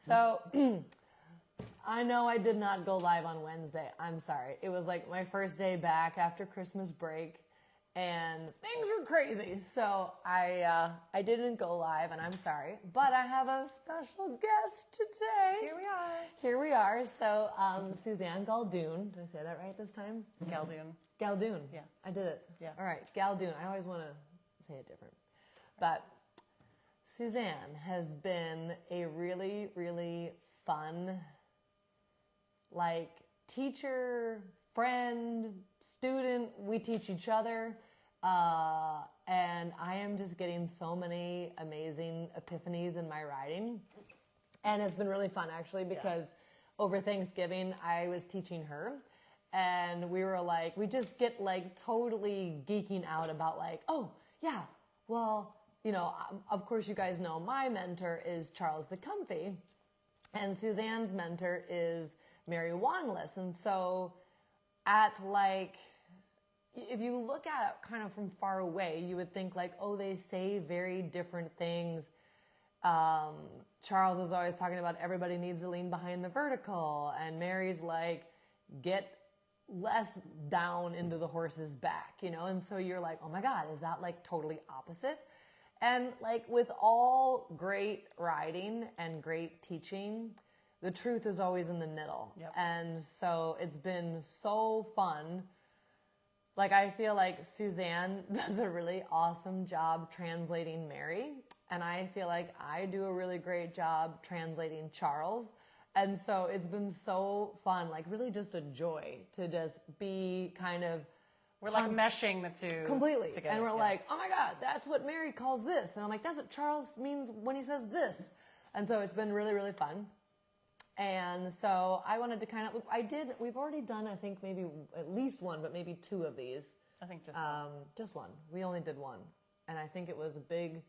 So I know I did not go live on Wednesday. I'm sorry. It was like my first day back after Christmas break, and things were crazy. So I didn't go live, and I'm sorry. But I have a special guest today. Here we are. Here we are. So Suzanne Galdun. Did I say that right this time? Galdun. Galdun. Yeah. I did it. Yeah. All right. Galdun. I always want to say it different. But Suzanne has been a really, really fun, like, teacher, friend, student. We teach each other. And I am just getting so many amazing epiphanies in my writing. And it's been really fun, actually, because over Thanksgiving, I was teaching her. And we were like, we just get like totally geeking out about like, oh, yeah, well, you know, of course you guys know my mentor is Charles the Comfy. And Suzanne's mentor is Mary Wanless. And so at like, if you look at it kind of from far away, you would think like, oh, they say very different things. Charles is always talking about everybody needs to lean behind the vertical. And Mary's like, get less down into the horse's back, you know? And so you're like, oh my God, is that like totally opposite? And like with all great writing and great teaching, the truth is always in the middle. Yep. And so it's been so fun. Like I feel like Suzanne does a really awesome job translating Mary. And I feel like I do a really great job translating Charles. And so it's been so fun, like really just a joy to just be kind of... We're like meshing the two completely together. And we're like, oh my God, that's what Mary calls this. And I'm like, that's what Charles means when he says this. And so it's been really, really fun. And so I wanted to kind of, we've already done, I think maybe at least one, but maybe two of these. I think just one. Just one. We only did one. And I think it was a big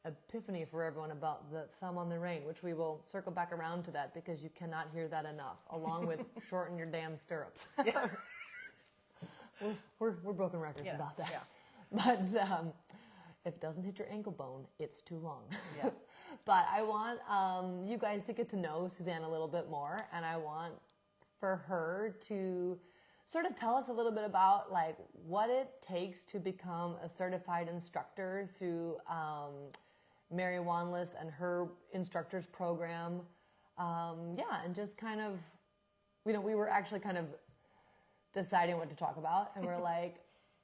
epiphany for everyone about the thumb on the rein, which we will circle back around to that because you cannot hear that enough, along with shorten your damn stirrups. Yeah. we're broken records about that. Yeah. But if it doesn't hit your ankle bone, it's too long. Yeah. But I want you guys to get to know Suzanne a little bit more, and I want for her to sort of tell us a little bit about like what it takes to become a certified instructor through Mary Wanless and her instructors program. And just kind of, you know, we were actually kind of deciding what to talk about, and we're like,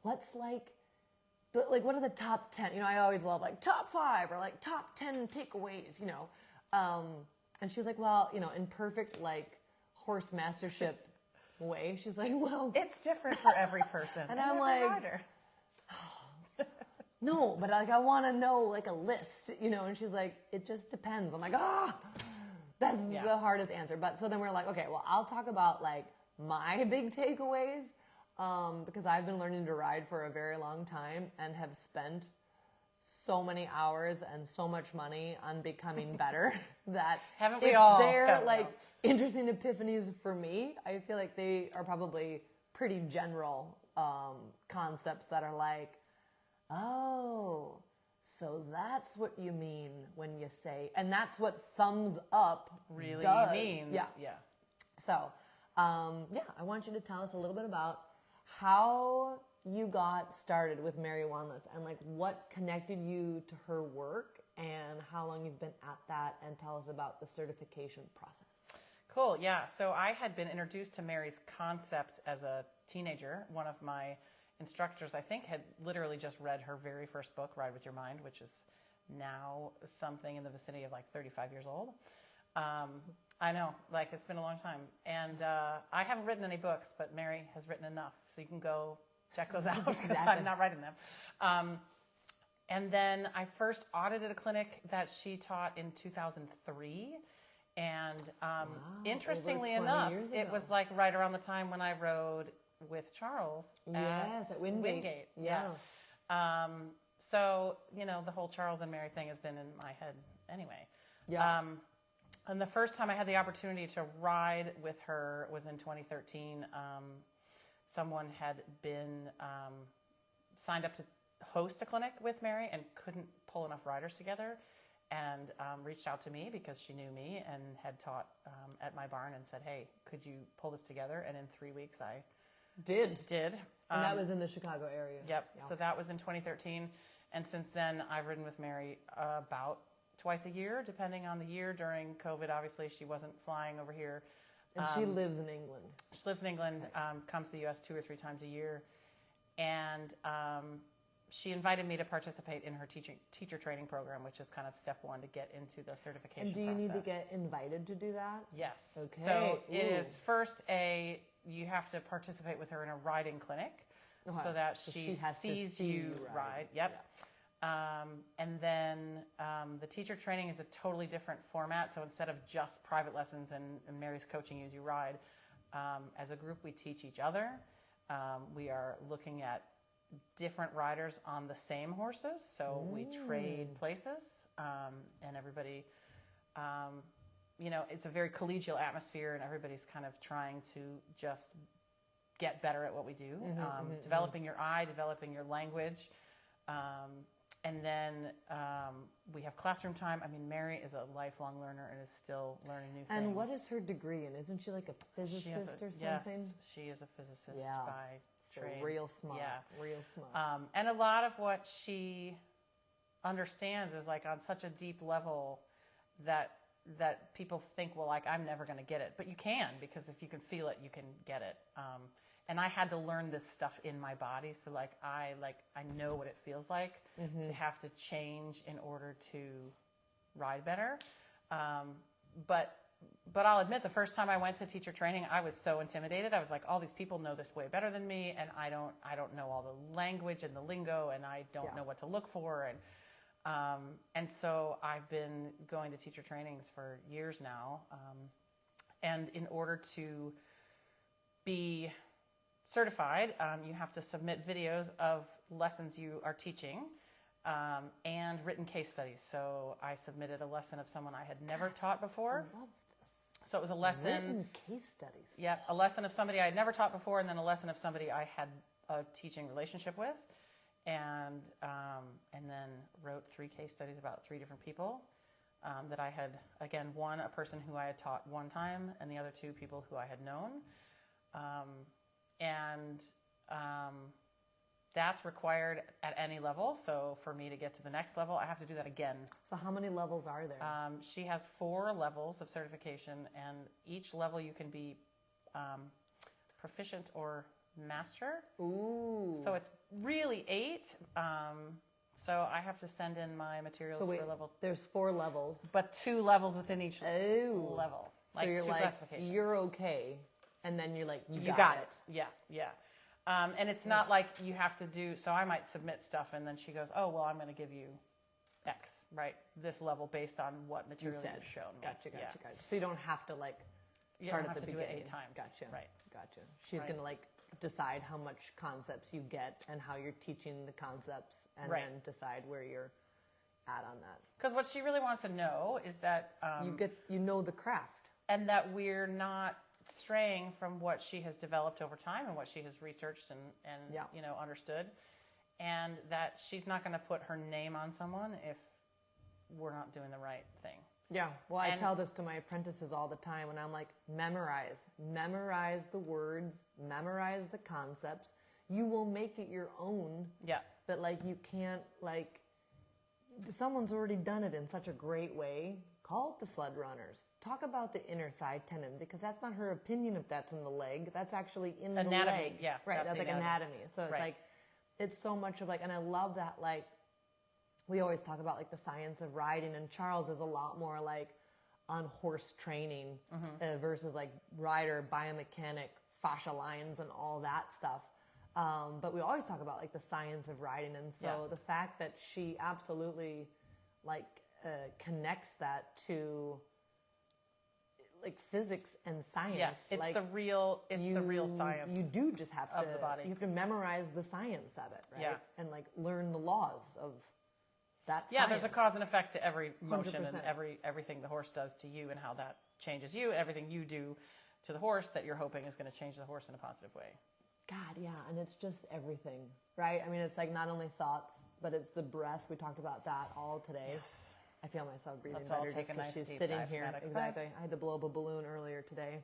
let's like what are the top 10? You know, I always love like top 5 or like top 10 takeaways, you know. And she's like, well, you know, in perfect like horse mastership way, she's like, well, it's different for every person. and I'm like, no, but like I want to know like a list, you know. And she's like, it just depends. I'm like, that's the hardest answer. But so then we're like, okay, well, I'll talk about like my big takeaways. Because I've been learning to ride for a very long time and have spent so many hours and so much money on becoming better that haven't we all? They're like interesting epiphanies for me. I feel like they are probably pretty general concepts that are like, oh, so that's what you mean when you say, and that's what thumbs up really does. means. Yeah. So, I want you to tell us a little bit about how you got started with Mary Wanless and like what connected you to her work and how long you've been at that, and tell us about the certification process. Cool. Yeah. So I had been introduced to Mary's concepts as a teenager. One of my instructors, I think, had literally just read her very first book, Ride With Your Mind, which is now something in the vicinity of like 35 years old. I know, like it's been a long time. And I haven't written any books, but Mary has written enough. So you can go check those out because I'm not writing them. And then I first audited a clinic that she taught in 2003. And interestingly enough, it was like right around the time when I rode with Charles at Wingate. Yeah. So, you know, the whole Charles and Mary thing has been in my head anyway. Yeah. And the first time I had the opportunity to ride with her was in 2013. Someone had been signed up to host a clinic with Mary and couldn't pull enough riders together. and reached out to me because she knew me and had taught at my barn and said, hey, could you pull this together? And in 3 weeks I did. And that was in the Chicago area. Yep. Yeah. So that was in 2013. And since then, I've ridden with Mary about twice a year, depending on the year. During COVID, obviously, she wasn't flying over here. And she lives in England. She lives in England, comes to the U.S. 2 or 3 times a year. And she invited me to participate in her teacher training program, which is kind of step 1 to get into the certification And do you process. need to get invited to do that? Yes. Okay. So it is first you have to participate with her in a riding clinic so that she sees you ride. Yep. Yeah. And then the teacher training is a totally different format. So instead of just private lessons and Mary's coaching you as you ride, as a group we teach each other. We are looking at different riders on the same horses. So we trade places and everybody, it's a very collegial atmosphere and everybody's kind of trying to just get better at what we do, developing your eye, developing your language. And then we have classroom time. I mean, Mary is a lifelong learner and is still learning new things. And what is her degree in? Isn't she like a physicist or something? Yes, she is a physicist by trade. So real smart. Yeah. Real smart. And a lot of what she understands is like on such a deep level that people think, well, like, I'm never going to get it. But you can, because if you can feel it, you can get it. And I had to learn this stuff in my body. So I know what it feels like to have to change in order to ride better. But I'll admit, the first time I went to teacher training, I was so intimidated. I was like, all these people know this way better than me, and I don't know all the language and the lingo, and I don't know what to look for. And so I've been going to teacher trainings for years now. And in order to be certified, you have to submit videos of lessons you are teaching and written case studies. So I submitted a lesson of someone I had never taught before. I love this. So it was a lesson. Written case studies. Yeah, a lesson of somebody I had never taught before, and then a lesson of somebody I had a teaching relationship with, and then wrote 3 case studies about 3 different people that I had, again, one, a person who I had taught one time, and the other 2 people who I had known. That's required at any level. So for me to get to the next level, I have to do that again. So how many levels are there? She has 4 levels of certification, and each level you can be proficient or master. Ooh. So it's really 8. So I have to send in my materials for level. There's 4 levels. But 2 levels within each level. So you're 2 like, classifications. you're okay. And then you're like, you got it. Yeah, yeah. And it's not like you have to do, so I might submit stuff and then she goes, oh, well, I'm going to give you X, right? This level based on what material you've shown me. Gotcha. So you don't have to start at the beginning. Do it 8 times. Gotcha. Right. Gotcha. She's going to decide how much concepts you get and how you're teaching the concepts and then decide where you're at on that. Because what she really wants to know is that you know the craft. And that we're not straying from what she has developed over time and what she has researched and understood, and that she's not going to put her name on someone if we're not doing the right thing. Yeah, well, I tell this to my apprentices all the time, and I'm like, memorize the words, memorize the concepts. You will make it your own. Yeah. But you can't someone's already done it in such a great way. Call it the sled runners. Talk about the inner thigh tendon, because that's not her opinion if that's in the leg. That's actually in the leg. Yeah. Right, that's anatomy. So it's it's so much of and I love that, we always talk about the science of riding, and Charles is a lot more on horse training versus rider, biomechanic, fascia lines and all that stuff. But we always talk about the science of riding. And so the fact that she absolutely connects that to physics and science. Yes, it's the real science. You do just have of the body. You have to memorize the science of it, right? Yeah. And learn the laws of that. Yeah, science. there's a cause and effect to every motion 100%. and everything the horse does to you and how that changes you, and everything you do to the horse that you're hoping is going to change the horse in a positive way. God, yeah, and it's just everything, right? I mean, it's not only thoughts, but it's the breath. We talked about that all today. Yes. I feel myself breathing Let's all better take just a because nice she's deep sitting here. diaphragmatic Exactly. breath. I had to blow up a balloon earlier today.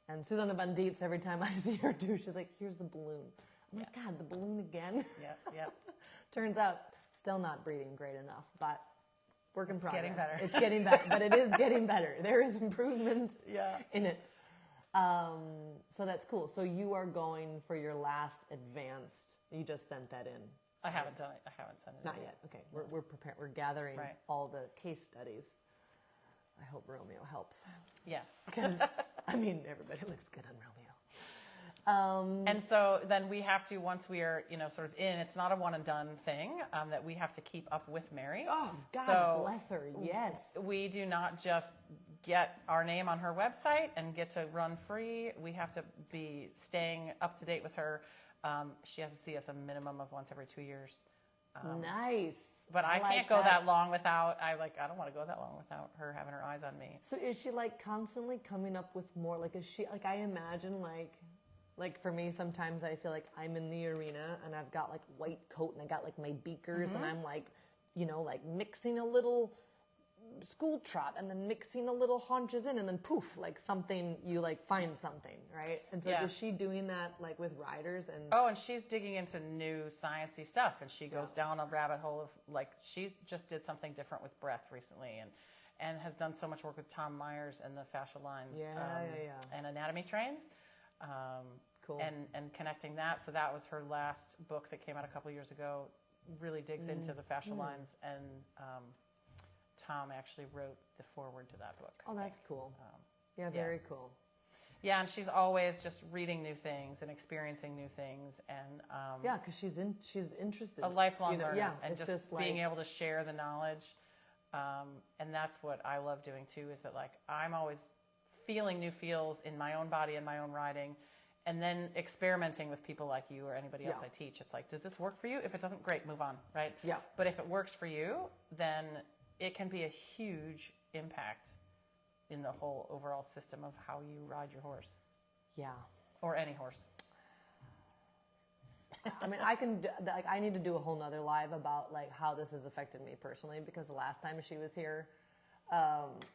And Suzanne Van Dietz, every time I see her too, she's like, here's the balloon. I'm like, God, the balloon again? Yep. Turns out, still not breathing great enough, but work in progress. Getting better. It's getting better, but it is getting better. There is improvement in it. So that's cool. So you are going for your last advanced, you just sent that in. I haven't done it. I haven't sent it. Not yet. Okay. We're prepared. We're gathering all the case studies. I hope Romeo helps. Yes. Because, I mean, everybody looks good on Romeo. And so then we have to, once we are, sort of in, it's not a one and done thing, that we have to keep up with Mary. Oh, God bless her. Yes. We do not just get our name on her website and get to run free. We have to be staying up to date with her. She has to see us a minimum of once every 2 years. Nice. But I can't go that long without, I don't want to go that long without her having her eyes on me. So is she like constantly coming up with more, like is she, like I imagine like for me sometimes I feel like I'm in the arena and I've got like white coat and I got like my beakers and I'm like, like mixing a little school trot and then mixing a little haunches in and then poof, like something, you like find something, right? And so is she doing that like with riders? And she's digging into new sciencey stuff and she goes down a rabbit hole of like, she just did something different with breath recently and has done so much work with Tom Myers and the fascial lines and anatomy trains. Cool. And connecting that. So that was her last book that came out a couple years ago, really digs into the fascial lines and Tom actually wrote the foreword to that book. Oh, that's cool. Very cool. Yeah, and she's always just reading new things and experiencing new things, and because she's interested. A lifelong learner, and it's just being able to share the knowledge, and that's what I love doing too. Is that like I'm always feeling new feels in my own body and my own riding, and then experimenting with people like you or anybody else I teach. It's like, does this work for you? If it doesn't, great, move on, right? Yeah. But if it works for you, then it can be a huge impact in the whole overall system of how you ride your horse. Yeah. Or any horse. I mean, I need to do a whole nother live about like how this has affected me personally, because the last time she was here,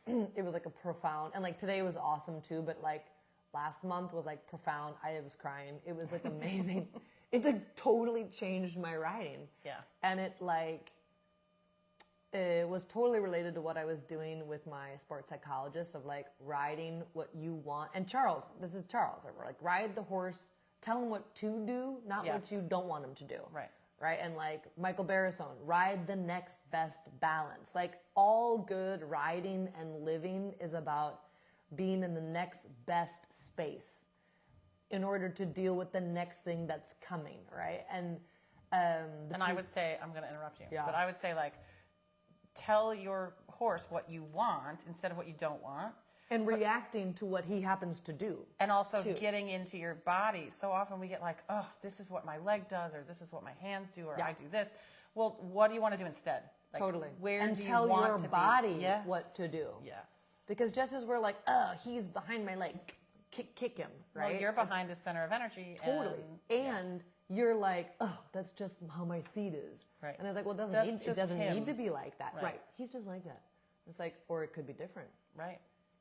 it was like a profound, and like today was awesome too, but like last month was like profound. I was crying. It was like amazing. It like totally changed my riding. Yeah. And it was totally related to what I was doing with my sports psychologist of like riding what you want. And Charles, this is Charles. We're like, ride the horse, tell him what to do, not what you don't want him to do. Right. Right. And like Michael Barrison, ride the next best balance. Like all good riding and living is about being in the next best space in order to deal with the next thing that's coming. Right. And I would say, I'm going to interrupt you, but I would say like, tell your horse what you want instead of what you don't want. And reacting to what he happens to do. And also getting into your body. So often we get like, oh, this is what my leg does, or this is what my hands do, or I do this. Well, what do you want to do instead? Like, totally. Where and do you tell want your to body be? Yes. what to do. Yes. Because just as we're like, oh, he's behind my leg, kick him, right? Well, you're behind the center of energy. Totally. And you're like, oh, that's just how my seat is. Right. And it's like, well, it doesn't need to be like that. Right. He's just like that. It's like, or it could be different. Right.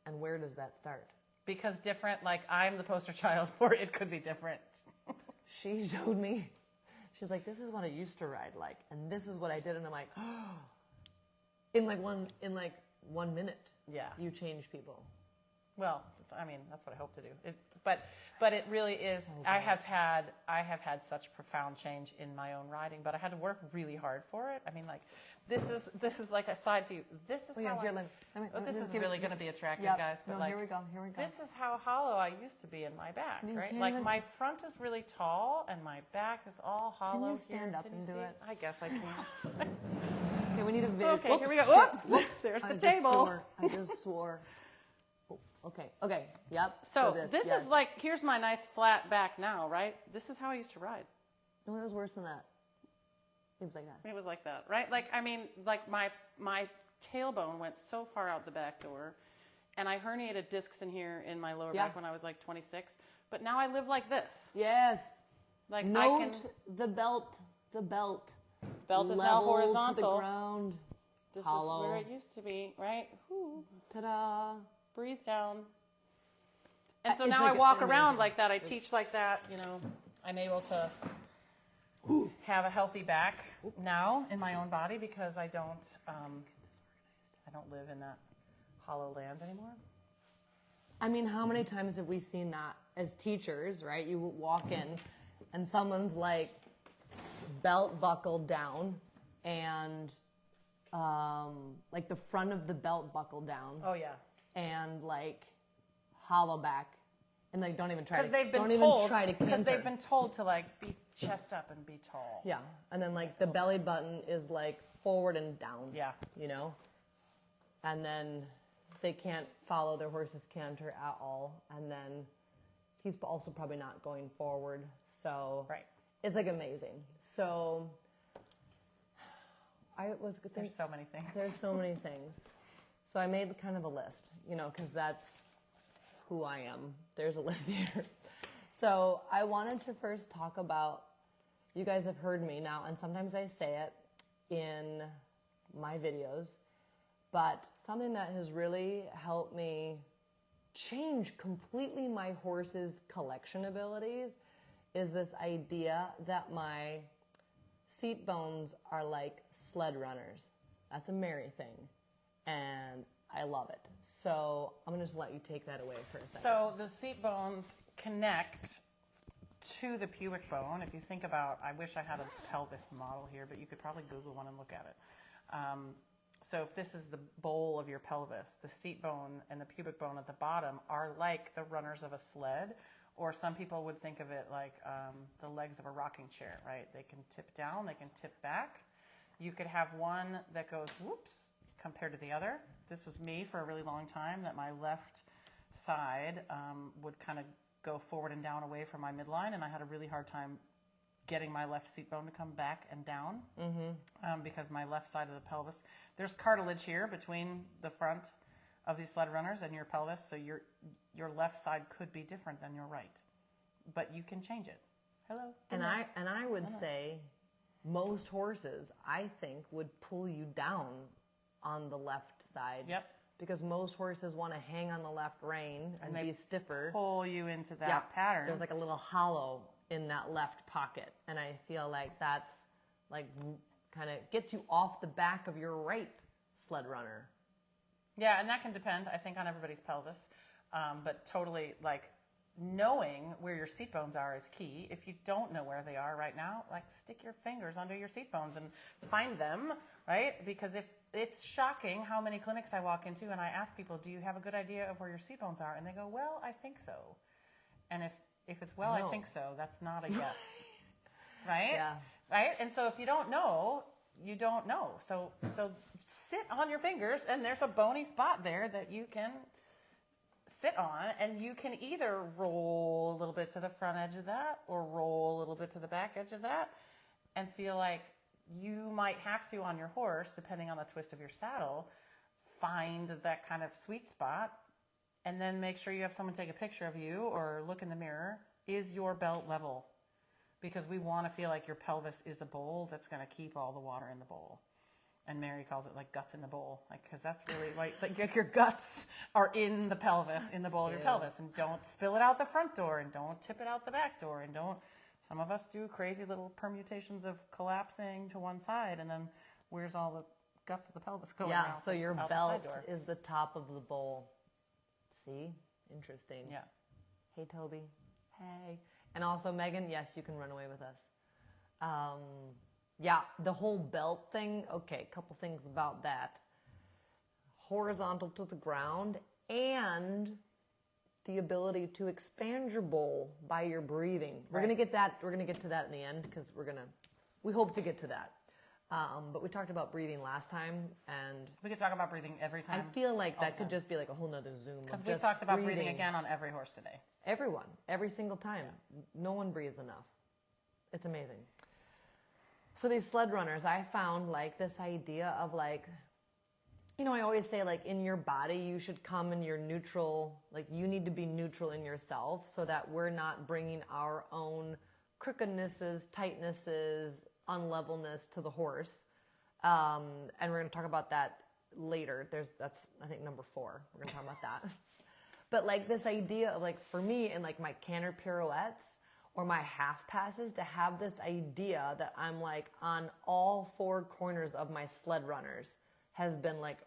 And where does that start? Because different, like I'm the poster child for it could be different. She showed me. She's like, this is what I used to ride like, and this is what I did. And I'm like, oh. In like 1 minute. Yeah. You change people. Well, I mean, that's what I hope to do. But it really is. So I have had such profound change in my own riding, but I had to work really hard for it. I mean, like, this is like a side view. This is how this is really going to be attractive, guys. But here we go. This is how hollow I used to be in my back, right? Like my front is really tall and my back is all hollow. Can you stand up and do it? I guess I can. Okay, we need a video. Okay, here we go. Oops, there's the table. I just swore. Okay, yep. So this is like, here's my nice flat back now, right? This is how I used to ride. No, it was worse than that. It was like that. It was like that, right? Like, I mean, like my tailbone went so far out the back door, and I herniated discs in here in my lower back when I was like 26. But now I live like this. Yes. Like Note the belt. The belt is now horizontal. To the ground. This hollow. is where it used to be, right? Whew. Ta-da. Breathe down. And so It's now like I walk amazing. around like that. I teach like that. You know, I'm able to have a healthy back now in my own body because I don't live in that hollow land anymore. I mean, how many times have we seen that as teachers, right? You walk in and someone's like belt buckled down and like the front of the belt buckled down. Oh, yeah. And like hollow back and like don't even try to because they've been told to like be chest up and be tall. Yeah. And then like the belly button is like forward and down. Yeah. You know? And then they can't follow their horse's canter at all. And then he's also probably not going forward. So right. It's like amazing. So there's so many things. There's so many things. So I made kind of a list, you know, because that's who I am. There's a list here. So I wanted to first talk about, you guys have heard me now, and sometimes I say it in my videos, but something that has really helped me change completely my horse's collection abilities is this idea that my seat bones are like sled runners. That's a Mary thing. And I love it. So I'm going to just let you take that away for a second. So the seat bones connect to the pubic bone. If you think about, I wish I had a pelvis model here, but you could probably Google one and look at it. So if this is the bowl of your pelvis, the seat bone and the pubic bone at the bottom are like the runners of a sled, or some people would think of it like the legs of a rocking chair, right? They can tip down, they can tip back. You could have one that goes whoops compared to the other. This was me for a really long time, that my left side would kind of go forward and down away from my midline, and I had a really hard time getting my left seat bone to come back and down because my left side of the pelvis, there's cartilage here between the front of these sled runners and your pelvis, so your left side could be different than your right, but you can change it. Hello. And I would say most horses, I think, would pull you down on the left side. Yep. Because most horses want to hang on the left rein and be stiffer. Pull you into that pattern. There's like a little hollow in that left pocket, and I feel like that's like kind of gets you off the back of your right sled runner. Yeah, and that can depend, I think, on everybody's pelvis, but totally like knowing where your seat bones are is key. If you don't know where they are right now, like stick your fingers under your seat bones and find them, right? Because if it's shocking how many clinics I walk into and I ask people, do you have a good idea of where your seat bones are? And they go, well, I think so. And if it's, well, I think so, that's not a yes, right? Yeah. Right? And so if you don't know, you don't know. So sit on your fingers, and there's a bony spot there that you can sit on, and you can either roll a little bit to the front edge of that or roll a little bit to the back edge of that and feel like you might have to, on your horse, depending on the twist of your saddle, find that kind of sweet spot, and then make sure you have someone take a picture of you or look in the mirror. Is your belt level? Because we want to feel like your pelvis is a bowl that's going to keep all the water in the bowl. And Mary calls it like guts in the bowl, like, because that's really like your guts are in the pelvis, in the bowl of your pelvis, and don't spill it out the front door, and don't tip it out the back door, and don't. Some of us do crazy little permutations of collapsing to one side, and then where's all the guts of the pelvis going out? Yeah, so your belt is the top of the bowl. See? Interesting. Yeah. Hey, Toby. Hey. And also, Megan, yes, you can run away with us. Yeah, the whole belt thing, okay, a couple things about that. Horizontal to the ground and the ability to expand your bowl by your breathing. We're going to get to that in the end because we hope to get to that. But we talked about breathing last time, and we could talk about breathing every time. I feel like that could just be like a whole nother Zoom. Because we talked about breathing again on every horse today. Everyone, every single time. No one breathes enough. It's amazing. So these sled runners, I found like this idea of like, you know, I always say like in your body, you should come in your neutral, like you need to be neutral in yourself so that we're not bringing our own crookednesses, tightnesses, unlevelness to the horse. And we're going to talk about that later. That's, I think, number 4. We're going to talk about that. But like this idea of like, for me in like my canter pirouettes or my half passes, to have this idea that I'm like on all 4 corners of my sled runners has been like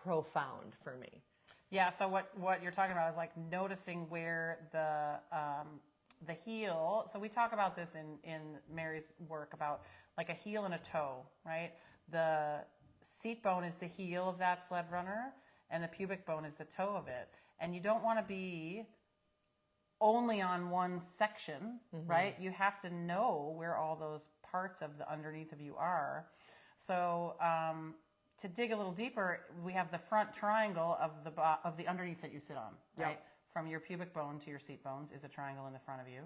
profound for me. Yeah, so what you're talking about is like noticing where the heel, so we talk about this in Mary's work about like a heel and a toe, right? The seat bone is the heel of that sled runner and the pubic bone is the toe of it. And you don't want to be only on one section, right? You have to know where all those parts of the underneath of you are. So to dig a little deeper, we have the front triangle of the underneath that you sit on, right? Yep. From your pubic bone to your seat bones is a triangle in the front of you.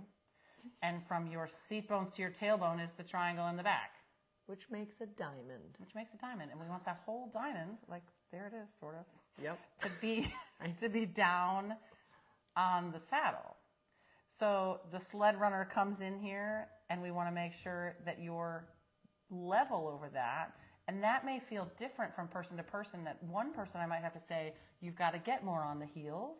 And from your seat bones to your tailbone is the triangle in the back. Which makes a diamond. Which makes a diamond. And we want that whole diamond, like there it is, sort of, Yep. to be down on the saddle. So the sled runner comes in here and we want to make sure that you're level over that. And that may feel different from person to person, that one person I might have to say, you've got to get more on the heels.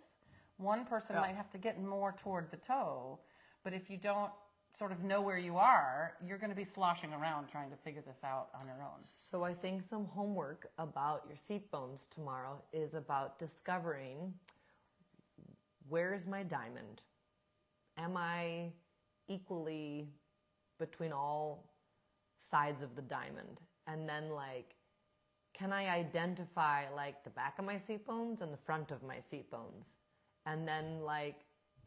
One person might have to get more toward the toe. But if you don't sort of know where you are, you're going to be sloshing around trying to figure this out on your own. So I think some homework about your seat bones tomorrow is about discovering, where's my diamond? Am I equally between all sides of the diamond? And then like, can I identify like the back of my seat bones and the front of my seat bones? And then like,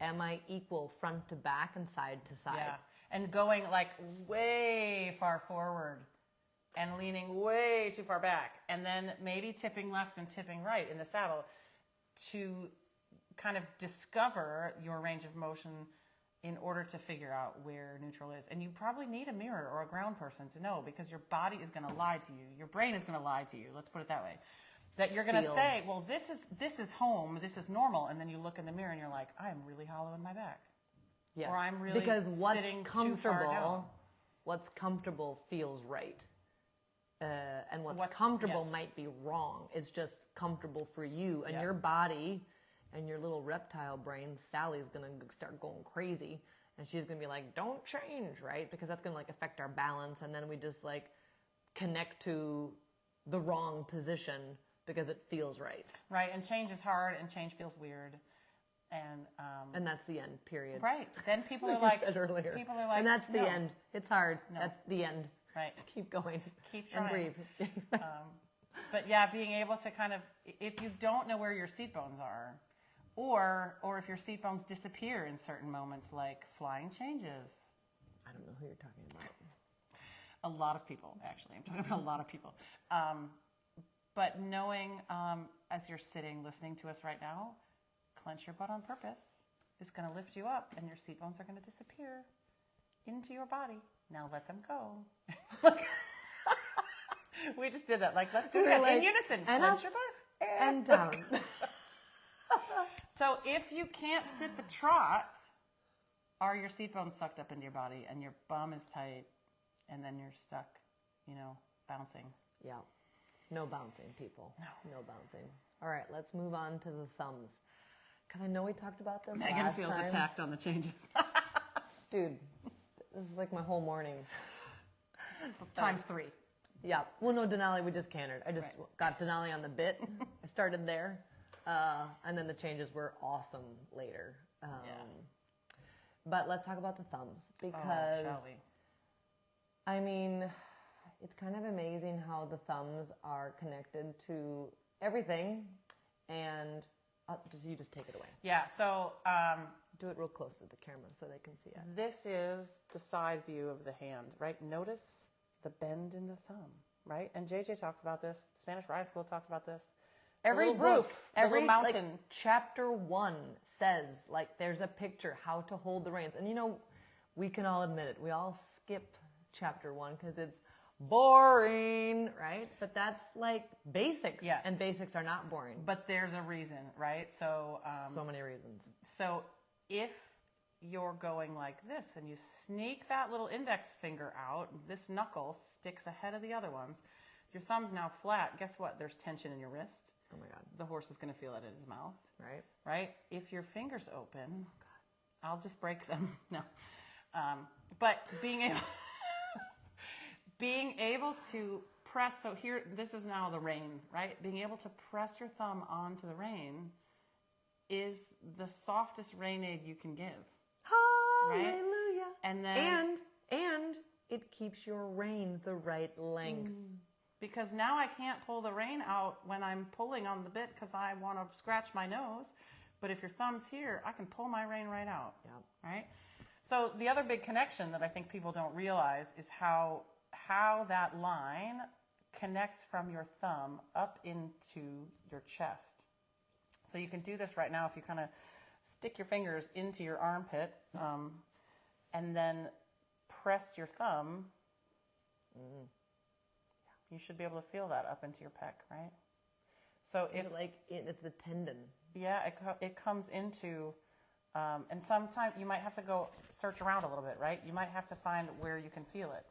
am I equal front to back and side to side? Yeah, and going like way far forward and leaning way too far back. And then maybe tipping left and tipping right in the saddle to kind of discover your range of motion in order to figure out where neutral is. And you probably need a mirror or a ground person to know, because your body is going to lie to you. Your brain is going to lie to you. Let's put it that way. That you're going to say, well, this is home, this is normal. And then you look in the mirror and you're like, I'm really hollow in my back. Yes. Or I'm really because sitting too far down. What's comfortable feels right. And what's comfortable might be wrong. It's just comfortable for you and your body. And your little reptile brain, Sally's going to start going crazy. And she's going to be like, don't change, right? Because that's going to like affect our balance. And then we just like connect to the wrong position because it feels right. Right. And change is hard and change feels weird. And that's the end, period. Right. Then people are like like, said earlier. People are like, and that's the no. end. It's hard. No. That's the end. Right. Keep going. Keep trying. And breathe. But yeah, being able to kind of, if you don't know where your seat bones are, or if your seat bones disappear in certain moments, like flying changes. I don't know who you're talking about. A lot of people, actually. I'm talking about a lot of people. But knowing as you're sitting, listening to us right now, clench your butt on purpose is going to lift you up, and your seat bones are going to disappear into your body. Now let them go. We just did that. Like, let's do that in unison. Clench your butt. And down. So if you can't sit the trot, are your seat bones sucked up into your body and your bum is tight and then you're stuck, bouncing? Yeah. No bouncing, people. No bouncing. All right, let's move on to the thumbs. Because I know we talked about this Megan last feels time. attacked on the changes. Dude, this is like my whole morning. Times 3. Yeah. Well, no, Denali, we just cantered. I just got Denali on the bit. I started there. And then the changes were awesome later. But let's talk about the thumbs. Because, shall we? I mean, it's kind of amazing how the thumbs are connected to everything. And you just take it away. Yeah, so Do it real close to the camera so they can see it. this is the side view of the hand, right? Notice the bend in the thumb, right? And JJ talks about this. Spanish Ride School talks about this. Every little book, roof, every little mountain. like, chapter 1 says, like, there's a picture how to hold the reins. And we can all admit it. We all skip chapter 1 because it's boring, right? But that's like basics. Yes. And basics are not boring. But there's a reason, right? So So many reasons. So if you're going like this and you sneak that little index finger out, this knuckle sticks ahead of the other ones, Your thumb's now flat. Guess what? There's tension in your wrist. Oh my God. The horse is going to feel it in his mouth. Right. Right? If your fingers open, I'll just break them. No. But being able to press, so here, this is now the rein, right? Being able to press your thumb onto the rein is the softest rein aid you can give. Hallelujah. Right? And then and it keeps your rein the right length. Because now I can't pull the rein out when I'm pulling on the bit because I want to scratch my nose. But if your thumb's here, I can pull my rein right out. Yep. Right? So the other big connection that I think people don't realize is how that line connects from your thumb up into your chest. So you can do this right now if you kind of stick your fingers into your armpit and then press your thumb. You should be able to feel that up into your pec, right? So if it's the tendon. Yeah, it comes into, and sometimes you might have to go search around a little bit, right? You might have to find where you can feel it.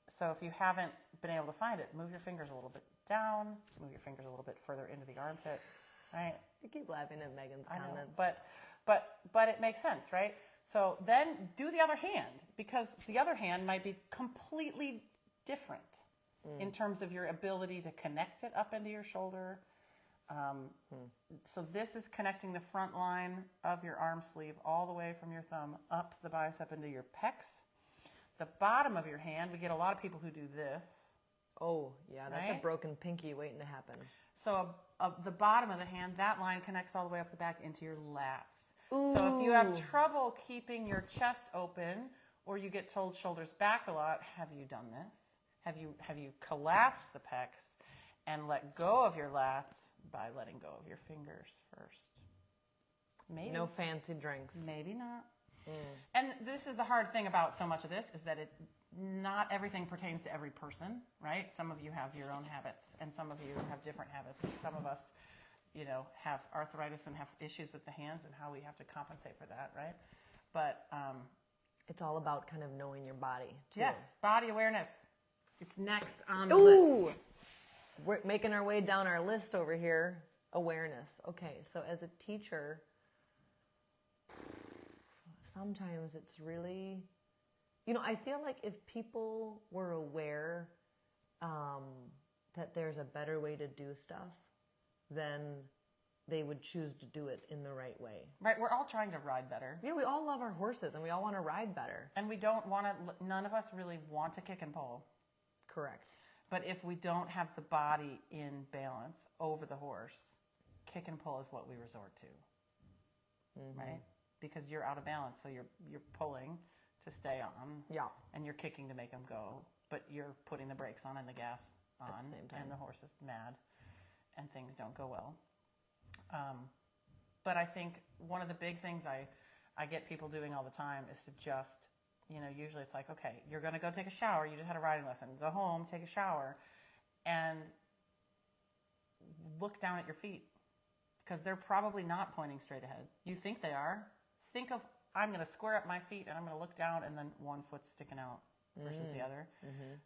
So if you haven't been able to find it, move your fingers a little bit down, move your fingers a little bit further into the armpit, right? I keep laughing at Megan's comments. But it makes sense, right? So then do the other hand, because the other hand might be completely different in terms of your ability to connect it up into your shoulder. So this is connecting the front line of your arm sleeve all the way from your thumb up the bicep into your pecs. The bottom of your hand, we get a lot of people who do this. Oh, yeah, that's right? a broken pinky waiting to happen. So the bottom of the hand, that line connects all the way up the back into your lats. Ooh. So if you have trouble keeping your chest open or you get told shoulders back a lot, have you done this? Have you collapsed the pecs and let go of your lats by letting go of your fingers first? Maybe. No fancy drinks. Maybe not. And this is the hard thing about so much of this is that not everything pertains to every person, right? Some of you have your own habits, and some of you have different habits. And some of us, have arthritis and have issues with the hands and how we have to compensate for that, right? But it's all about kind of knowing your body, too. Yes, body awareness is next on the list. We're making our way down our list over here. Awareness. Okay, so as a teacher, sometimes it's really, I feel like if people were aware that there's a better way to do stuff, then they would choose to do it in the right way. Right, we're all trying to ride better. Yeah, we all love our horses and we all want to ride better. And none of us really want to kick and pull. Correct. But if we don't have the body in balance over the horse, kick and pull is what we resort to, right? Because you're out of balance, so you're pulling to stay on, and you're kicking to make them go, but you're putting the brakes on and the gas on, at the same time. And the horse is mad, and things don't go well. But I think one of the big things I get people doing all the time is to just, usually it's like, okay, you're going to go take a shower. You just had a riding lesson. Go home, take a shower, and look down at your feet because they're probably not pointing straight ahead. You think they are. Think of, I'm going to square up my feet and I'm going to look down and then one foot's sticking out versus the other.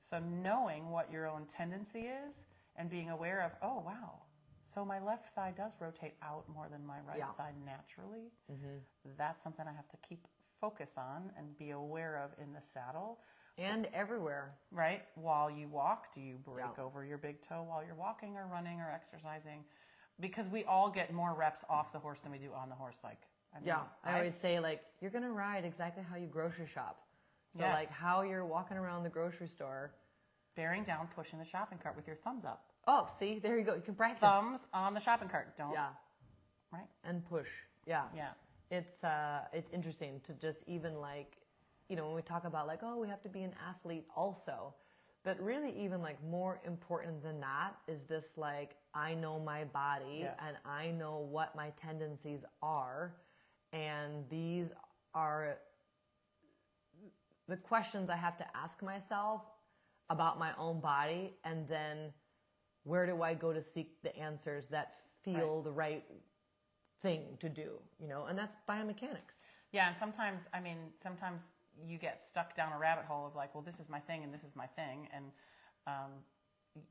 So knowing what your own tendency is and being aware of, oh, wow, so my left thigh does rotate out more than my right thigh naturally. That's something I have to keep focus on and be aware of in the saddle. And everywhere. Right? While you walk, do you break over your big toe while you're walking or running or exercising? Because we all get more reps off the horse than we do on the horse. I always say, you're going to ride exactly how you grocery shop. So, how you're walking around the grocery store. Bearing down, pushing the shopping cart with your thumbs up. Oh, see? There you go. You can practice. Thumbs on the shopping cart. Don't. Yeah. Right? And push. Yeah. Yeah. It's interesting to just even when we talk about we have to be an athlete also. But really even more important than that is this I know my body and I know what my tendencies are. And these are the questions I have to ask myself about my own body. And then where do I go to seek the answers that feel the right thing to do, and that's biomechanics. Yeah, and sometimes you get stuck down a rabbit hole of well, this is my thing and this is my thing. And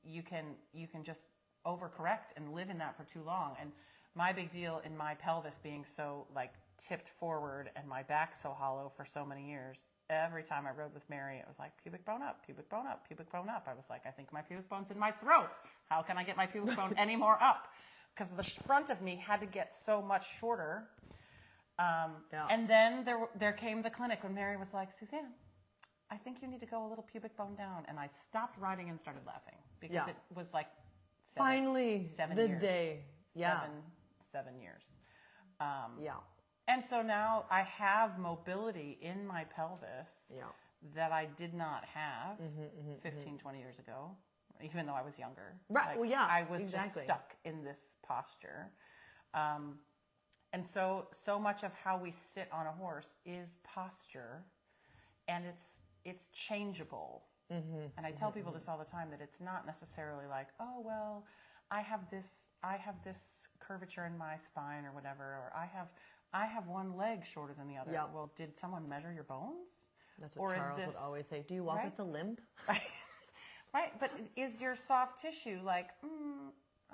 you can just overcorrect and live in that for too long. And my big deal in my pelvis being so like tipped forward and my back so hollow for so many years, every time I rode with Mary, it was like pubic bone up, pubic bone up, pubic bone up. I was like, I think my pubic bone's in my throat. How can I get my pubic bone any more up? Because the front of me had to get so much shorter. And then there came the clinic when Mary was like, Suzanne, I think you need to go a little pubic bone down. And I stopped riding and started laughing because it was like finally 7 the years. day. Yeah. 7 years. And so now I have mobility in my pelvis that I did not have 15, 20 years ago, even though I was younger. Right. Like, I was just stuck in this posture. And so much of how we sit on a horse is posture, and it's changeable. And I tell people this all the time, that it's not necessarily like, oh, well, I have this curvature in my spine or whatever, or I have one leg shorter than the other. Yeah. Well, did someone measure your bones? That's what Charles would always say. Do you walk with a limp? Right. But is your soft tissue like,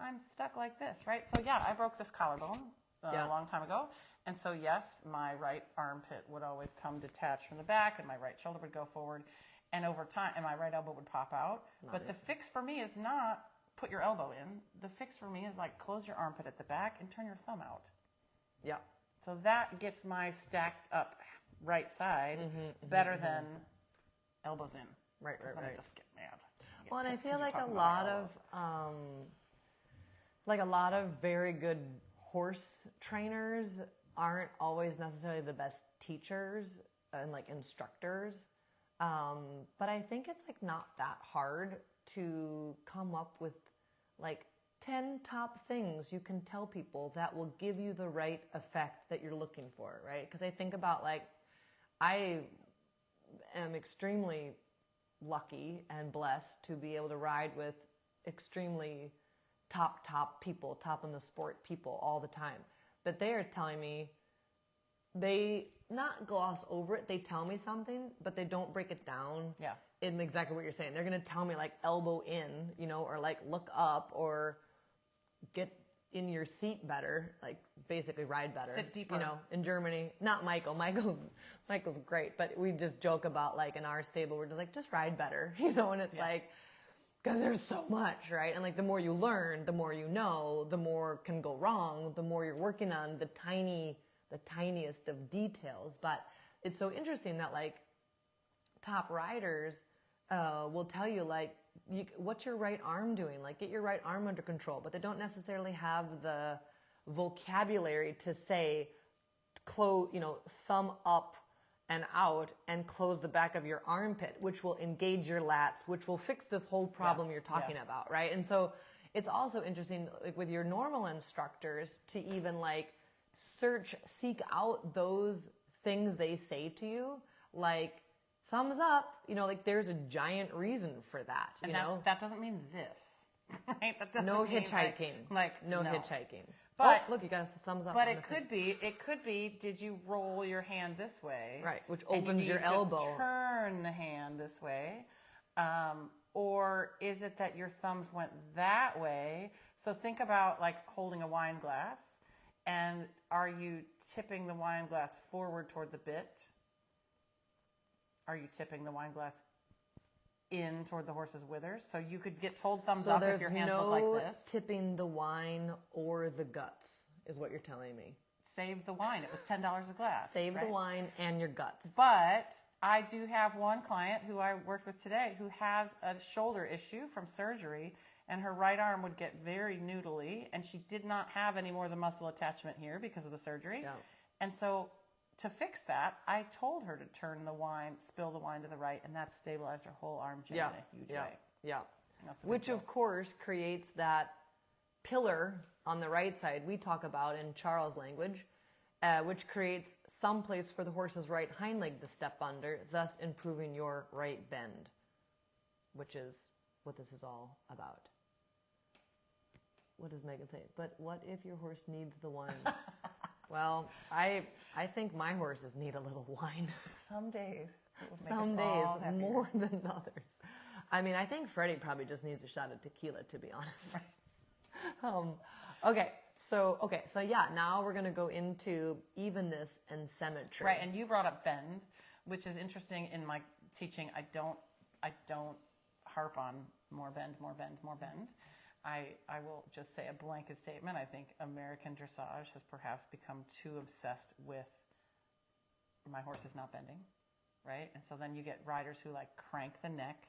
I'm stuck like this, right? So yeah, I broke this collarbone a long time ago. And so yes, my right armpit would always come detached from the back and my right shoulder would go forward. And over time, and my right elbow would pop out. But the fix for me is not put your elbow in. The fix for me is like close your armpit at the back and turn your thumb out. Yeah. So that gets my stacked up right side better than elbows in. Right. I just get mad. Well, and I feel like a lot of very good horse trainers aren't always necessarily the best teachers and like instructors. But I think it's like not that hard to come up with like 10 top things you can tell people that will give you the right effect that you're looking for, right? Because I think about like, I am extremely lucky and blessed to be able to ride with extremely top people, top in the sport people all the time. But they are telling me, they not gloss over it, they tell me something, but they don't break it down in exactly what you're saying. They're going to tell me like elbow in, or like look up or get in your seat better, like basically ride better. Sit deeper. In Germany, not Michael. Michael's great, but we just joke about like in our stable, we're just like, just ride better, and it's like, because there's so much, right? And like the more you learn, the more you know, the more can go wrong, the more you're working on the tiniest of details. But it's so interesting that like top riders will tell you like, what's your right arm doing? Like get your right arm under control, but they don't necessarily have the vocabulary to say, thumb up and out and close the back of your armpit, which will engage your lats, which will fix this whole problem you're talking about, right? And so it's also interesting like with your normal instructors to even like seek out those things they say to you, like thumbs up, like there's a giant reason for that, and that doesn't mean this, right? That doesn't no mean hitchhiking, no hitchhiking. But look, you got us the thumbs up. But it could be, did you roll your hand this way? Right, which opens your elbow. Turn the hand this way. Or is it that your thumbs went that way? So think about like holding a wine glass, and are you tipping the wine glass forward toward the bit? Are you tipping the wine glass in toward the horse's withers? So you could get told thumbs up if your hands look like this. So tipping the wine or the guts is what you're telling me. Save the wine. It was $10 a glass. Save the wine and your guts. But I do have one client who I worked with today who has a shoulder issue from surgery, and her right arm would get very noodly, and she did not have any more of the muscle attachment here because of the surgery. Yeah. And so to fix that, I told her to spill the wine to the right, and that stabilized her whole arm in a huge way. Yeah. Which, of course, creates that pillar on the right side we talk about in Charles language, which creates some place for the horse's right hind leg to step under, thus improving your right bend, which is what this is all about. What does Megan say? But what if your horse needs the wine? Well, I think my horses need a little wine. Some days. Some days more than others. I mean, I think Freddie probably just needs a shot of tequila, to be honest. Okay, so yeah, now we're gonna go into evenness and symmetry. Right, and you brought up bend, which is interesting in my teaching. I don't harp on more bend, more bend, more bend. I will just say a blanket statement. I think American dressage has perhaps become too obsessed with my horse is not bending, right? And so then you get riders who like crank the neck,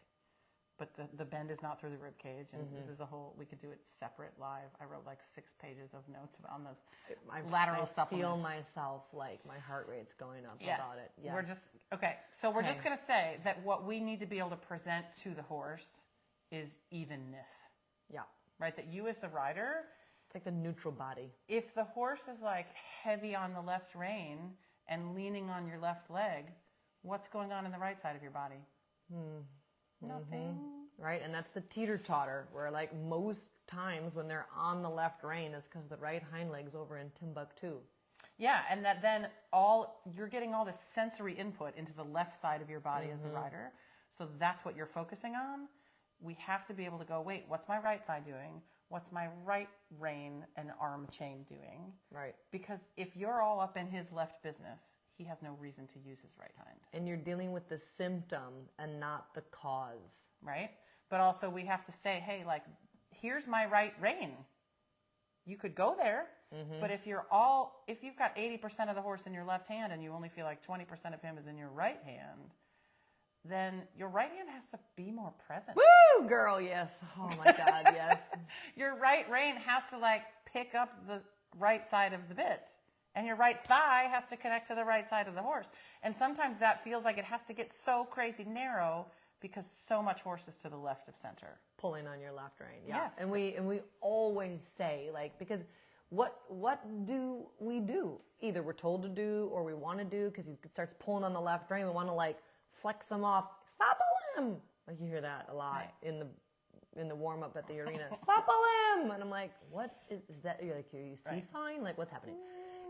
but the bend is not through the rib cage. And this is a whole, we could do it separate live. I wrote like 6 pages of notes on this lateral supplements. I feel myself like my heart rate's going up yes. about it. Yes. We're just, okay. So we're just going to say that what we need to be able to present to the horse is evenness. Yeah. Right? That you as the rider. It's like the neutral body. If the horse is like heavy on the left rein and leaning on your left leg, what's going on in the right side of your body? Nothing. Right? And that's the teeter-totter, where like most times when they're on the left rein is because the right hind leg's over in Timbuktu. Yeah, and that then you're getting all this sensory input into the left side of your body as the rider. So that's what you're focusing on. We have to be able to go, wait, what's my right thigh doing? What's my right rein and arm chain doing? Right. Because if you're all up in his left business, he has no reason to use his right hind. And you're dealing with the symptom and not the cause. Right? But also we have to say, hey, like, here's my right rein. You could go there, but if you've got 80% of the horse in your left hand and you only feel like 20% of him is in your right hand, then your right hand has to be more present. Woo, girl, yes. Oh my God, yes. Your right rein has to like pick up the right side of the bit. And your right thigh has to connect to the right side of the horse. And sometimes that feels like it has to get so crazy narrow because so much horse is to the left of center. Pulling on your left rein. Yeah. Yes. And we always say, like, because what do we do? Either we're told to do or we want to do, because he starts pulling on the left rein. We want to like flex him off. Stop him! Like you hear that a lot in the warm up at the arena. Stop him! And I'm like, what is that? You're like, you see sign? Like, what's happening?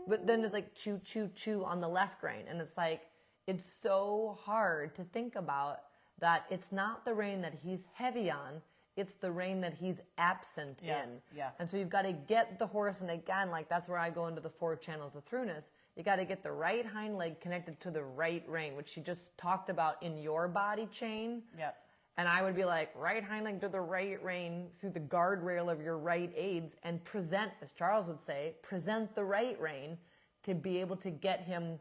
But then there's like chew, chew, chew on the left rein. And it's like, it's so hard to think about that it's not the rein that he's heavy on, it's the rein that he's absent in. Yeah. And so you've got to get the horse, and again, like that's where I go into the 4 channels of throughness. You got to get the right hind leg connected to the right rein, which you just talked about in your body chain. Yep. And I would be like, right hind leg to the right rein through the guardrail of your right aids and present, as Charles would say, present the right rein to be able to get him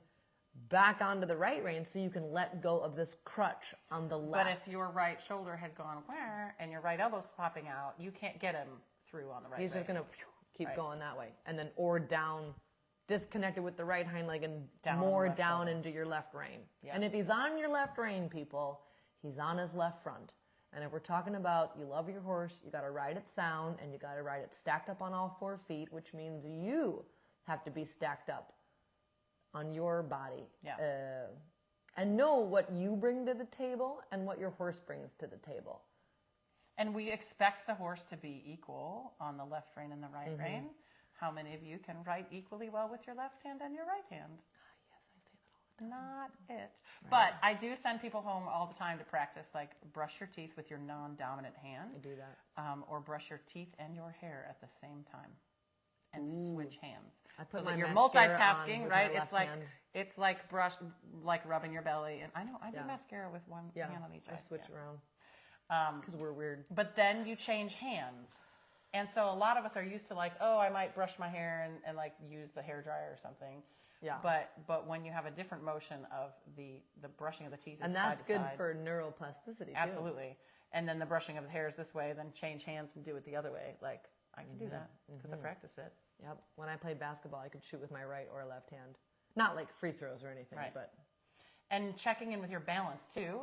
back onto the right rein so you can let go of this crutch on the left. But if your right shoulder had gone where and your right elbow's popping out, you can't get him through on the right. He's just going to keep going that way. And then or down, disconnected with the right hind leg and more down into your left rein. Yeah. And if he's on your left rein, people, he's on his left front. And if we're talking about you love your horse, you got to ride it sound and you got to ride it stacked up on all 4 feet, which means you have to be stacked up on your body. Yeah. And know what you bring to the table and what your horse brings to the table. And we expect the horse to be equal on the left rein and the right rein. How many of you can ride equally well with your left hand and your right hand? Yes, I say that all the time. Not it. Right. But I do send people home all the time to practice, like brush your teeth with your non-dominant hand. I do that. Or brush your teeth and your hair at the same time. And switch hands. I put so my that you're mascara multitasking, on right? with my It's like hand. It's like like rubbing your belly. And I know I do mascara with one hand on each eye. I switch around because we're weird. But then you change hands. And so a lot of us are used to like, oh, I might brush my hair and like use the hairdryer or something. Yeah. But when you have a different motion of the brushing of the teeth, and is that's side to good side. for neuroplasticity. Absolutely. And then the brushing of the hair is this way, then change hands and do it the other way. Like I can do that because I practice it. Yep. When I played basketball, I could shoot with my right or left hand. Not like free throws or anything, but. And checking in with your balance too.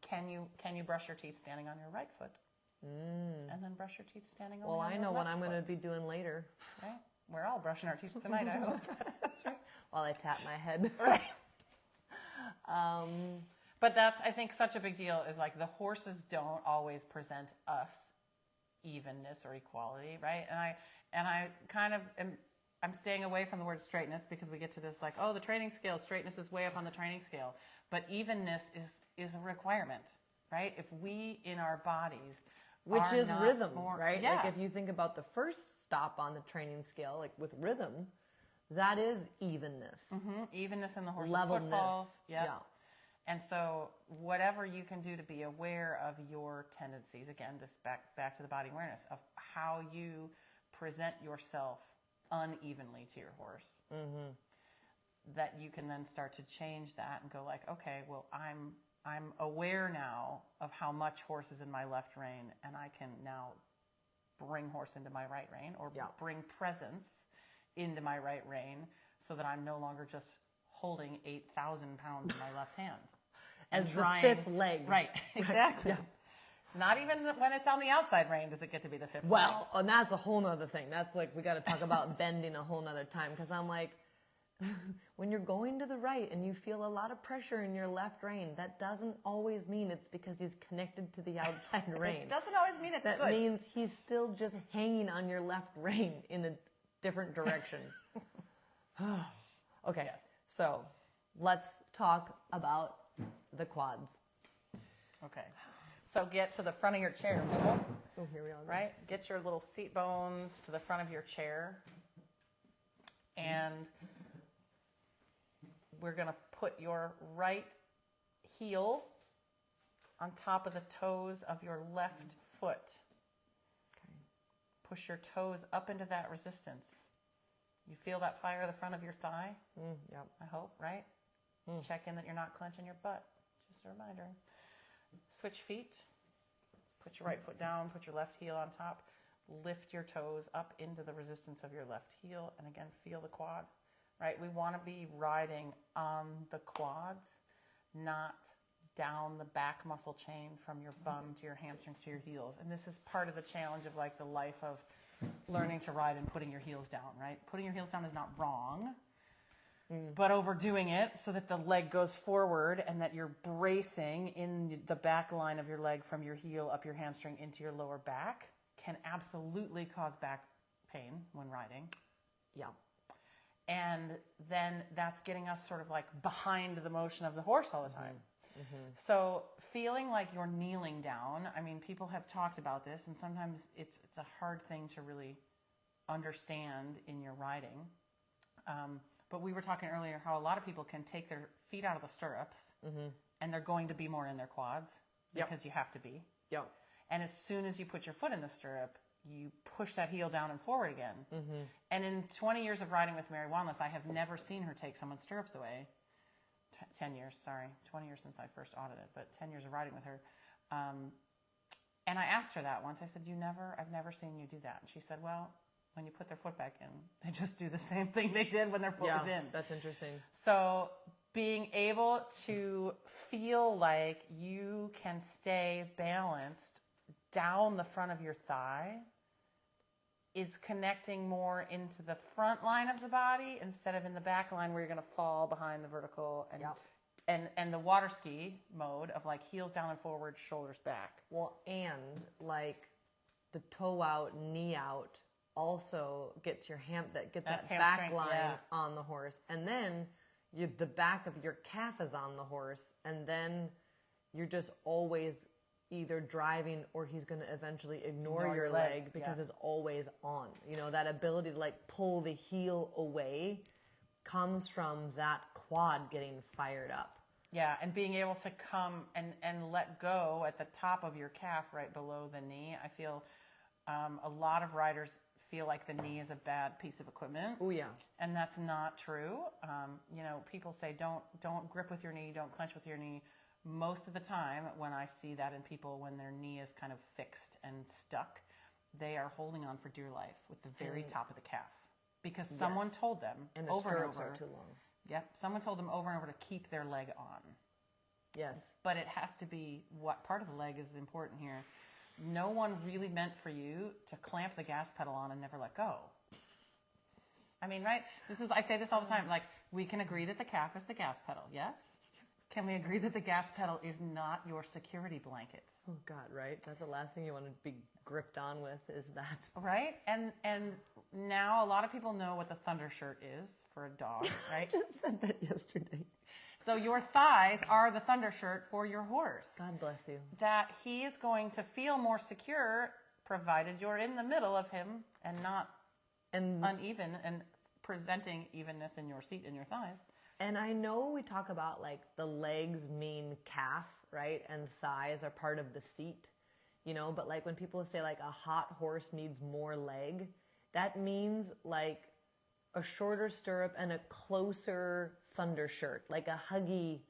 Can you brush your teeth standing on your right foot? And then brush your teeth standing on your left foot. Well, I know what I'm going to be doing later. Right? We're all brushing our teeth tonight, I hope. That's right. While I tap my head. Right. But that's, I think, such a big deal is like the horses don't always present us evenness or equality, right? And I kind of I'm staying away from the word straightness because we get to this like, oh, the training scale, straightness is way up on the training scale. But evenness is a requirement. right? If we in our bodies which are is not rhythm, more, right? Yeah. Like if you think about the first stop on the training scale, like with rhythm, that is evenness. Evenness in the horse's Levelness. footfalls. Yep. Yeah. And so whatever you can do to be aware of your tendencies, again, this back to the body awareness of how you present yourself unevenly to your horse, that you can then start to change that and go like, okay, well, I'm aware now of how much horse is in my left rein, and I can now bring horse into my right rein, or bring presence into my right rein, so that I'm no longer just holding 8,000 pounds in my left hand. As the fifth leg. Right, exactly. Not even when it's on the outside rein does it get to be the fifth leg. Well, and that's a whole nother thing. That's like, we got to talk about bending a whole nother time, because I'm like, when you're going to the right and you feel a lot of pressure in your left rein, that doesn't always mean it's because he's connected to the outside rein. It doesn't always mean it's that good. That means he's still just hanging on your left rein in a different direction. Okay, Yes. so let's talk about the quads. Okay. So get to the front of your chair, people. Oh, here we are. Right? Get your little seat bones to the front of your chair. And we're going to put your right heel on top of the toes of your left foot. Okay. Push your toes up into that resistance. You feel that fire at the front of your thigh? Yep. I hope, right? Check in that you're not clenching your butt. Just a reminder. Switch feet. Put your right foot down. Put your left heel on top. Lift your toes up into the resistance of your left heel. And again, feel the quad. Right? We want to be riding on the quads, not down the back muscle chain from your bum to your hamstrings to your heels. And this is part of the challenge of like the life of learning to ride and putting your heels down, right? Putting your heels down is not wrong, but overdoing it so that the leg goes forward and that you're bracing in the back line of your leg from your heel up your hamstring into your lower back can absolutely cause back pain when riding. Yeah. And then that's getting us sort of like behind the motion of the horse all the time. So feeling like you're kneeling down, I mean, people have talked about this, and sometimes it's a hard thing to really understand in your riding. But we were talking earlier how a lot of people can take their feet out of the stirrups, and they're going to be more in their quads because you have to be. Yep. And as soon as you put your foot in the stirrup, you push that heel down and forward again. And in 20 years of riding with Mary Wanless, I have never seen her take someone's stirrups away. 10 years, sorry. 20 years since I first audited, but 10 years of riding with her. And I asked her that once. I said, I've never seen you do that. And she said, well, when you put their foot back in, they just do the same thing they did when their foot was in. That's interesting. So being able to feel like you can stay balanced down the front of your thigh is connecting more into the front line of the body instead of in the back line where you're going to fall behind the vertical and the water ski mode of like heels down and forward, shoulders back. Well, and like the toe out, knee out also gets your that back line on the horse. And then the back of your calf is on the horse, and then you're just always either driving or he's going to eventually ignore your leg because it's always on. You know, that ability to like pull the heel away comes from that quad getting fired up. Yeah, and being able to come and let go at the top of your calf right below the knee. I feel a lot of riders feel like the knee is a bad piece of equipment. Oh yeah. And that's not true. You know, people say don't grip with your knee, don't clench with your knee. Most of the time when I see that in people when their knee is kind of fixed and stuck, they are holding on for dear life with the very top of the calf because someone told them and the over and stirrups over. are too long. Yep, someone told them over and over to keep their leg on. Yes. But it has to be what part of the leg is important here. No one really meant for you to clamp the gas pedal on and never let go. I mean, right? I say this all the time. Like, we can agree that the calf is the gas pedal, yes? Can we agree that the gas pedal is not your security blanket? Oh God, right? That's the last thing you want to be gripped on with is that. Right? And now a lot of people know what the thunder shirt is for a dog, right? I just said that yesterday. So your thighs are the thunder shirt for your horse. God bless you. That he is going to feel more secure, provided you're in the middle of him and not uneven and presenting evenness in your seat and your thighs. And I know we talk about like the legs mean calf, right? And thighs are part of the seat, you know, but like when people say like a hot horse needs more leg, that means like a shorter stirrup and a closer thunder shirt, like a huggy,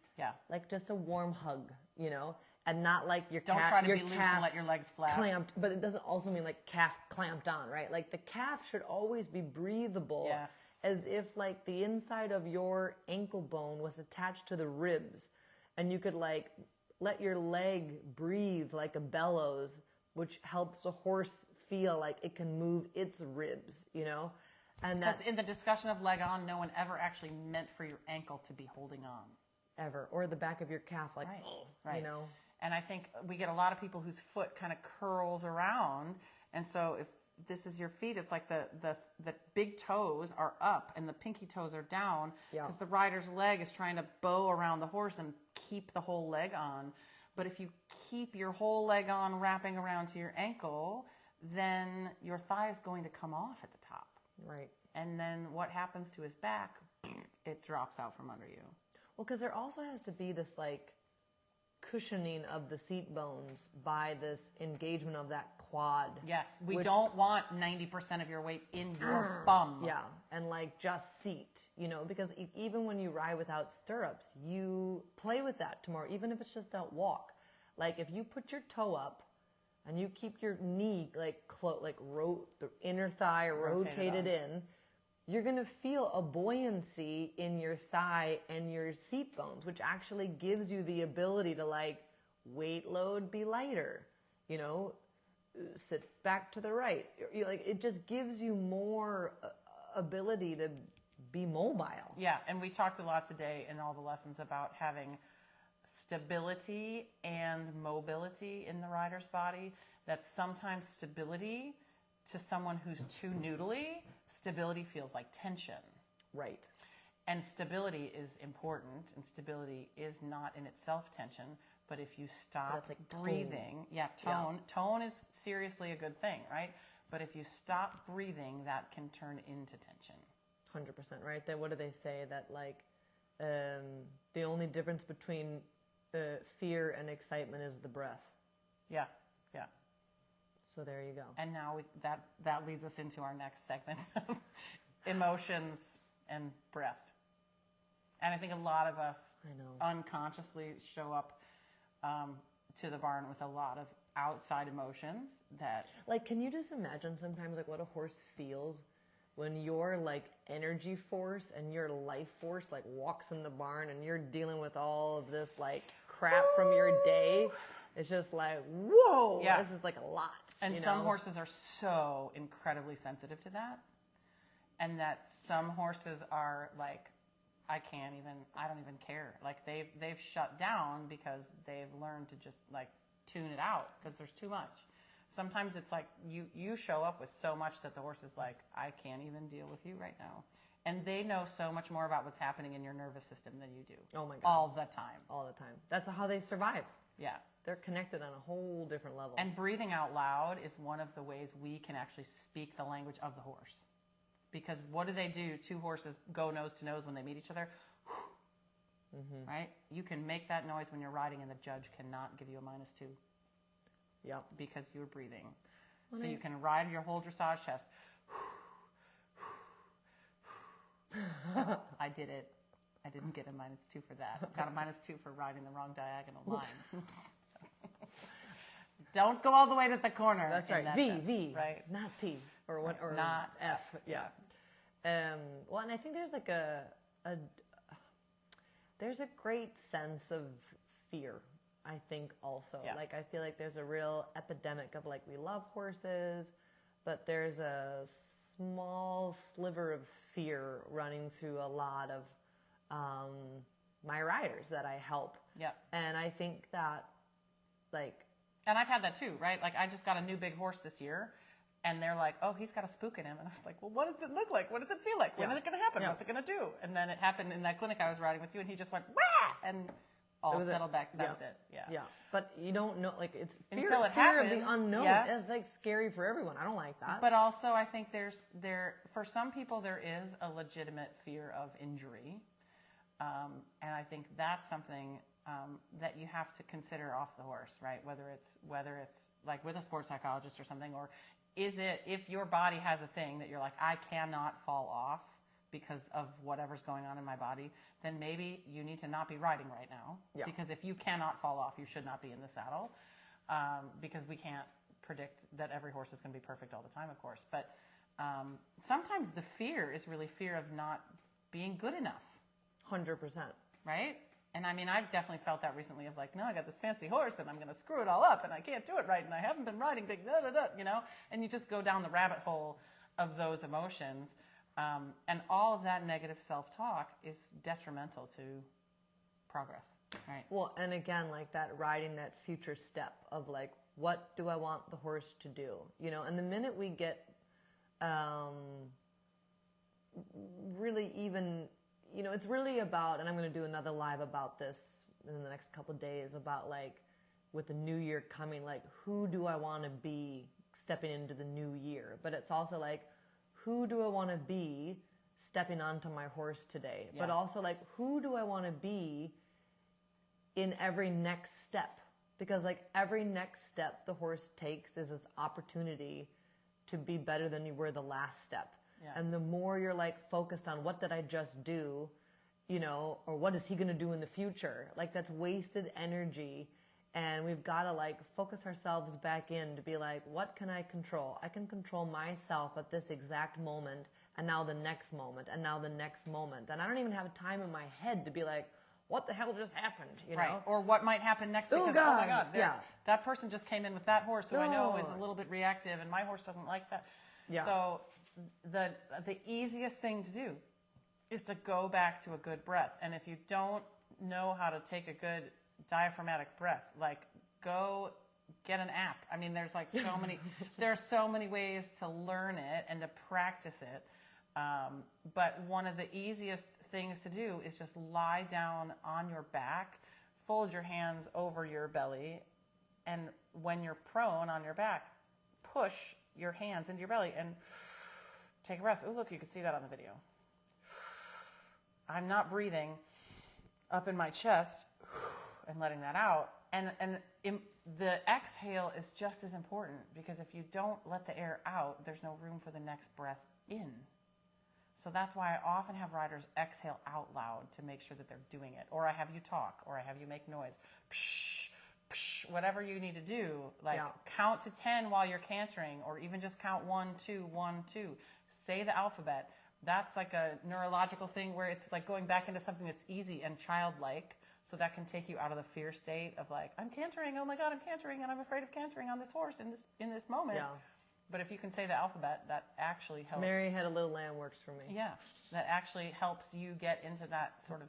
like just a warm hug, you know, and not like your Don't calf, try to your be loose calf and let your legs flap. clamped, but it doesn't also mean like calf clamped on, right? Like the calf should always be breathable, Yes. as if like the inside of your ankle bone was attached to the ribs, and you could like let your leg breathe like a bellows, which helps a horse feel like it can move its ribs, you know? And Because that's in the discussion of leg on, no one ever actually meant for your ankle to be holding on. ever, or the back of your calf, like, Right. you know? And I think we get a lot of people whose foot kind of curls around. And so if this is your feet, it's like the big toes are up and the pinky toes are down because the rider's leg is trying to bow around the horse and keep the whole leg on. But if you keep your whole leg on wrapping around to your ankle, then your thigh is going to come off at the top. Right. And then what happens to his back? It drops out from under you. Well, because there also has to be this like cushioning of the seat bones by this engagement of that quad. Yes, we don't want 90% of your weight in your bum. Yeah, and like just seat, you know, because even when you ride without stirrups, you play with that tomorrow, even if it's just that walk. Like if you put your toe up and you keep your knee like the inner thigh rotated in, you're going to feel a buoyancy in your thigh and your seat bones, which actually gives you the ability to like weight load be lighter, you know, sit back to the right. Like it just gives you more ability to be mobile. Yeah, and we talked a lot today in all the lessons about having stability and mobility in the rider's body. That sometimes stability, to someone who's too noodly, stability feels like tension. Right. And stability is important, and stability is not in itself tension, but if you stop like breathing, tone is seriously a good thing, right? But if you stop breathing, that can turn into tension. 100%, right? Then what do they say? That like the only difference between fear and excitement is the breath. Yeah, yeah. So there you go. And now that leads us into our next segment of emotions and breath. And I think a lot of us unconsciously show up to the barn with a lot of outside emotions that... Like, can you just imagine sometimes like what a horse feels when your like energy force and your life force like walks in the barn and you're dealing with all of this like crap from your day? It's just like, whoa, this is like a lot. And some horses are so incredibly sensitive to that. And that some horses are like, I don't even care. Like they've shut down because they've learned to just like tune it out because there's too much. Sometimes it's like you show up with so much that the horse is like, I can't even deal with you right now. And they know so much more about what's happening in your nervous system than you do. Oh my God. All the time. All the time. That's how they survive. Yeah. They're connected on a whole different level. And breathing out loud is one of the ways we can actually speak the language of the horse. Because what do? Two horses go nose to nose when they meet each other. Mm-hmm. Right? You can make that noise when you're riding and the judge cannot give you a -2. Yep. Because you're breathing. So you can ride your whole dressage test. I did it. I didn't get a -2 for that. Got a -2 for riding the wrong diagonal line. Oops. Don't go all the way to the corner. That's right. V, right? Not P or what? Or not F. Yeah. Well, and I think there's like there's a great sense of fear. I think also, like I feel like there's a real epidemic of like we love horses, but there's a small sliver of fear running through a lot of my riders that I help. Yeah. And I think that like. And I've had that too, right? Like I just got a new big horse this year And they're like, oh, he's got a spook in him. And I was like, well, what does it look like? What does it feel like? When is it going to happen? What's it going to do? And then it happened in that clinic I was riding with you, and he just went, wah! And all settled back. That was it. Yeah. Yeah. But you don't know, like, it's fear, until it fear happens, of the unknown. yes. It's like scary for everyone. I don't like that. But also, I think for some people, there is a legitimate fear of injury. And I think that's something that you have to consider off the horse, right? Whether it's like with a sports psychologist or something, or is it if your body has a thing that you're like, I cannot fall off because of whatever's going on in my body, then maybe you need to not be riding right now. Yeah. Because if you cannot fall off, you should not be in the saddle, because we can't predict that every horse is going to be perfect all the time, of course. But sometimes the fear is really fear of not being good enough. 100%. Right? And I mean, I've definitely felt that recently of like, no, I got this fancy horse and I'm going to screw it all up and I can't do it right and I haven't been riding big, you know? And you just go down the rabbit hole of those emotions. And all of that negative self-talk is detrimental to progress, right? Well, and again, like that riding that future step of like, what do I want the horse to do? You know, and the minute we get really even, you know, it's really about, and I'm going to do another live about this in the next couple of days, about like with the new year coming, like who do I want to be stepping into the new year? But it's also like, who do I want to be stepping onto my horse today? Yeah. But also like, who do I want to be in every next step? Because like every next step the horse takes is this opportunity to be better than you were the last step. Yes. And the more you're like focused on what did I just do, you know, or what is he going to do in the future? Like that's wasted energy. And we've got to like focus ourselves back in to be like, what can I control? I can control myself at this exact moment, and now the next moment, and now the next moment. And I don't even have time in my head to be like, what the hell just happened? You know? Right. Or what might happen next because, oh my God, that person just came in with that horse who I know is a little bit reactive and my horse doesn't like that. Yeah. So the easiest thing to do is to go back to a good breath. And if you don't know how to take a good diaphragmatic breath, like go get an app. I mean, there's like so many, there are so many ways to learn it and to practice it. But one of the easiest things to do is just lie down on your back, fold your hands over your belly, and when you're prone on your back, push your hands into your belly and take a breath. Oh, look, you can see that on the video. I'm not breathing up in my chest and letting that out. And the exhale is just as important, because if you don't let the air out, there's no room for the next breath in. So that's why I often have riders exhale out loud to make sure that they're doing it. Or I have you talk, or I have you make noise. Psh, psh, whatever you need to do. Like count to 10 while you're cantering, or even just count 1, 2, 1, 2. Say the alphabet. That's like a neurological thing where it's like going back into something that's easy and childlike. So that can take you out of the fear state of like, I'm cantering, oh my God, I'm cantering, and I'm afraid of cantering on this horse in this moment. Yeah. But if you can say the alphabet, that actually helps. Mary Had a Little Lamb works for me. Yeah, that actually helps you get into that sort of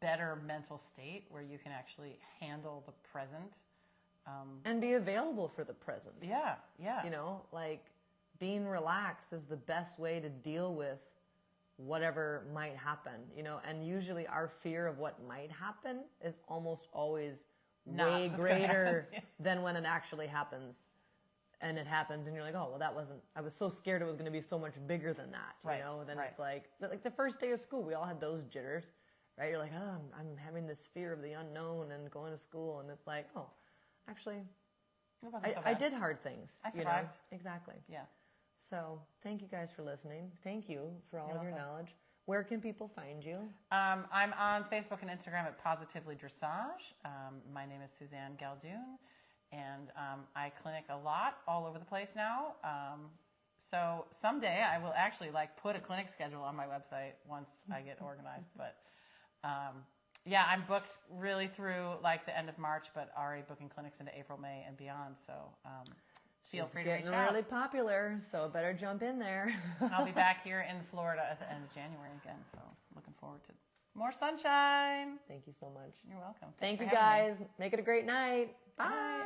better mental state where you can actually handle the present. And be available for the present. Yeah, yeah. You know, like being relaxed is the best way to deal with whatever might happen, you know, and usually our fear of what might happen is almost always way greater than when it actually happens. And it happens and you're like, oh, well, that wasn't, I was so scared it was going to be so much bigger than that, you know? And then it's like the first day of school, we all had those jitters, right? You're like, oh, I'm having this fear of the unknown and going to school. And it's like, oh, actually, I did hard things. I survived. You know? Exactly. Yeah. So thank you guys for listening. Thank you for all of your knowledge. Where can people find you? I'm on Facebook and Instagram at Positively Dressage. My name is Suzanne Galdun, and I clinic a lot all over the place now. So someday I will actually like put a clinic schedule on my website once I get organized. But yeah, I'm booked really through like the end of March, but already booking clinics into April, May, and beyond. So feel free to reach out. It's getting really popular, so better jump in there. I'll be back here in Florida at the end of January again, so looking forward to more sunshine. Thank you so much. You're welcome. Thank you, guys. Make it a great night. Bye.